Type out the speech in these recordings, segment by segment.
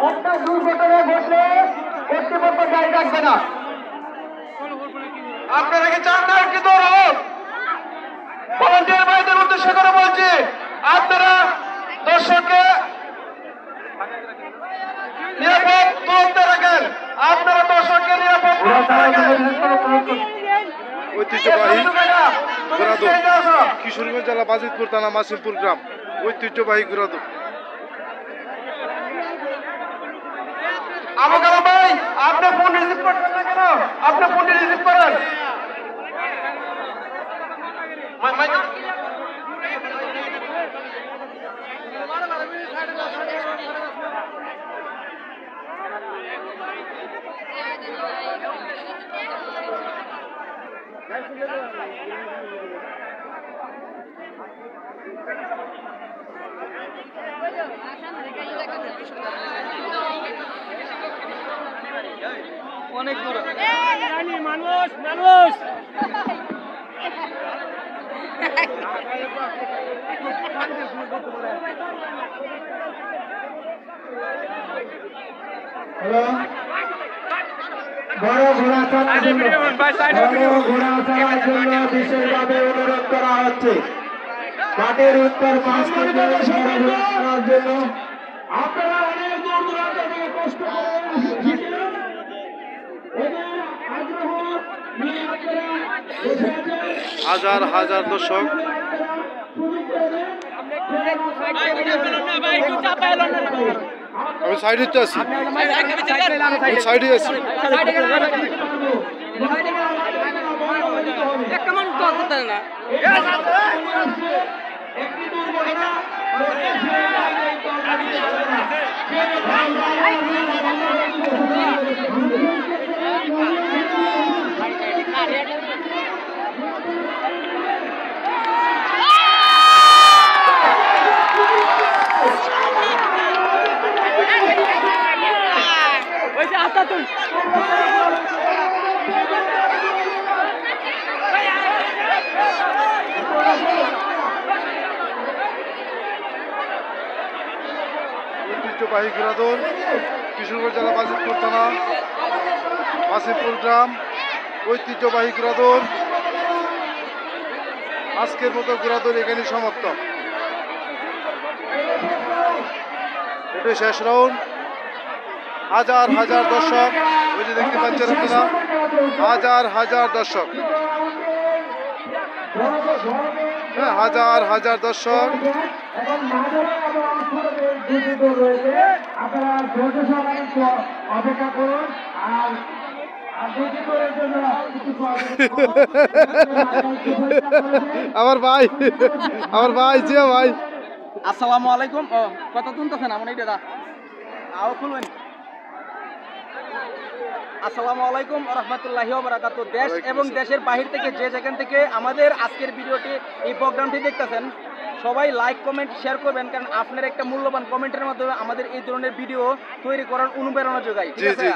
একটা দুর্ঘটনা ঘটলে কর্তৃপক্ষ গাড়ি রাখবে না। আপনারা কি চান না একটি দৌড় হোক? ভলান্টিয়ার ভাইদের উদ্দেশ্য করে বলছি, আপনারা দর্শককে নিরাপদ দূরত্বে রাখেন। আপনারা দর্শককে নিরাপদ ঐতিহ্যবাহী কিশোরগঞ্জ জেলা বাজিতপুর থানা মাসিমপুর গ্রাম ঐতিহ্যবাহী ঘোড়াদৌড়। আবু কালাম ভাই, আপনি ফোন রিসিভ করবেন না কেন? আপনি ফোনটি রিসিভ করেন। অনেক দূর মানুষ মানুষ বড় ঘোড়া চড়ার জন্য বিশেষভাবে অনুরোধ করা হচ্ছে। মাঠের উত্তর পাশ থেকে বড় ঘোড়া চড়ার জন্য আপনারা অনেক দূর দূরান্ত থেকে কষ্ট হাজার হাজার দর্শক আমি সাইডে আছি, সাইডে আছি। ঐতিহ্যবাহী ঘোড়াদৌড় কিশোরগঞ্জ জেলা বাজিতপুর থানা মাসিমপুর গ্রাম ঐতিহ্যবাহী ঘোড়াদৌড়। আজকের মতো ঘোড়াদৌড় এখানেই সমাপ্ত। এটাই শেষ রাউন্ড। হাজার হাজার দর্শক, ওই যে দেখতে পাচ্ছেন আপনারা, হাজার হাজার দর্শক, হ্যাঁ হাজার হাজার দর্শক। অপেক্ষা করুন আর আমার ভাই, আমার ভাই জিয়া ভাই, আসসালামু আলাইকুম। কত তুলতেছেন আমার এইটা আও খুলবেন। আসসালামু আলাইকুম রহমতুল্লাহি ওয়া বারাকাতুহু। দেশ এবং দেশের বাহির থেকে যে যেখান থেকে আমাদের আজকের ভিডিওটি এই প্রোগ্রামটি দেখতেছেন, সবাই লাইক কমেন্ট শেয়ার করবেন, কারণ আপনার একটা মূল্যবান কমেন্টের মাধ্যমে আমাদের এই ধরনের ভিডিও তৈরি করার অনুপ্রেরণা যোগায়। ঠিক আছে,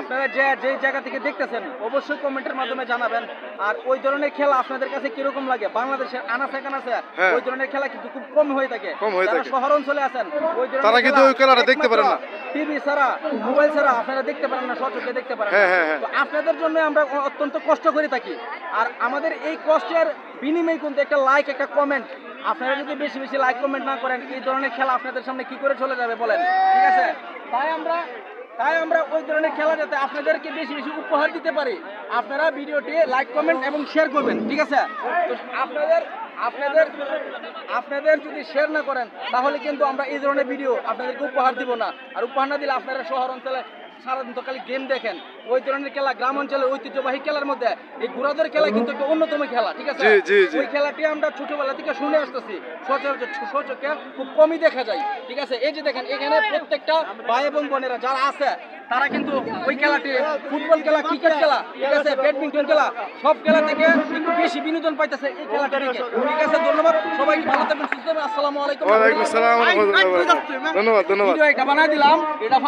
আপনারা যে জায়গা থেকে দেখতেছেন অবশ্যই কমেন্টের মাধ্যমে জানাবেন। আর ওই ধরনের খেলা আপনাদের কাছে কিরকম লাগে? বাংলাদেশের আনাচে কানাচে ওই ধরনের খেলা কিন্তু খুব কম হয়ে থাকে। যারা শহর অঞ্চলে আছেন ওই ধরনের খেলাটা দেখতে পারেন না, টিভি ছাড়া মোবাইল ছাড়া আপনারা দেখতে পারেন না, সচক্ষে দেখতে পারেন না। তো আপনাদের জন্য আমরা অত্যন্ত কষ্ট করে থাকি, আর আমাদের এই কষ্টের বিনিময়ে কিন্তু একটা লাইক একটা কমেন্ট। আপনারা যদি বেশি বেশি লাইক কমেন্ট না করেন এই ধরনের খেলা আপনাদের সামনে কি করে চলে যাবে বলেন? ঠিক আছে, তাই আমরা ওই ধরনের খেলা যাতে আপনাদেরকে বেশি বেশি উপহার দিতে পারি, আপনারা ভিডিওটি লাইক কমেন্ট এবং শেয়ার করবেন। ঠিক আছে, তো আপনাদের যদি শেয়ার না করেন তাহলে কিন্তু আমরা এই ধরনের ভিডিও আপনাদেরকে উপহার দিব না। আর উপহার না দিলে আপনারা শহর অঞ্চলে সারাদিন তো খালি গেম দেখেন। ওই ধরনের খেলা গ্রাম অঞ্চলে ঐতিহ্যবাহী খেলার মধ্যে এই ঘোড়াদৌড় খেলা কিন্তু একটা অন্যতম খেলা। ঠিক আছে, ওই খেলাটি আমরা ছোটবেলা থেকে শুনে আসতেছি, সচক্ষে খুব কমই দেখা যায়। ঠিক আছে, এই যে দেখেন এখানে প্রত্যেকটা ভাই এবং বোনেরা যারা আছে তারা কিন্তু ওই খেলাটি, ফুটবল খেলা, ক্রিকেট খেলা, ঠিক আছে, ব্যাডমিন্টন খেলা, সব খেলা থেকে একটু বেশি বিনোদন পাইতেছে এই খেলাটা থেকে। ঠিক আছে, ধন্যবাদ সবাই, ভালো থাকবেন, সুস্থ থাকবেন। আসসালামু আলাইকুম। ওয়া আলাইকুম আসসালাম, ধন্যবাদ ধন্যবাদ। ভিডিও এটা বানাই দিলাম, এটা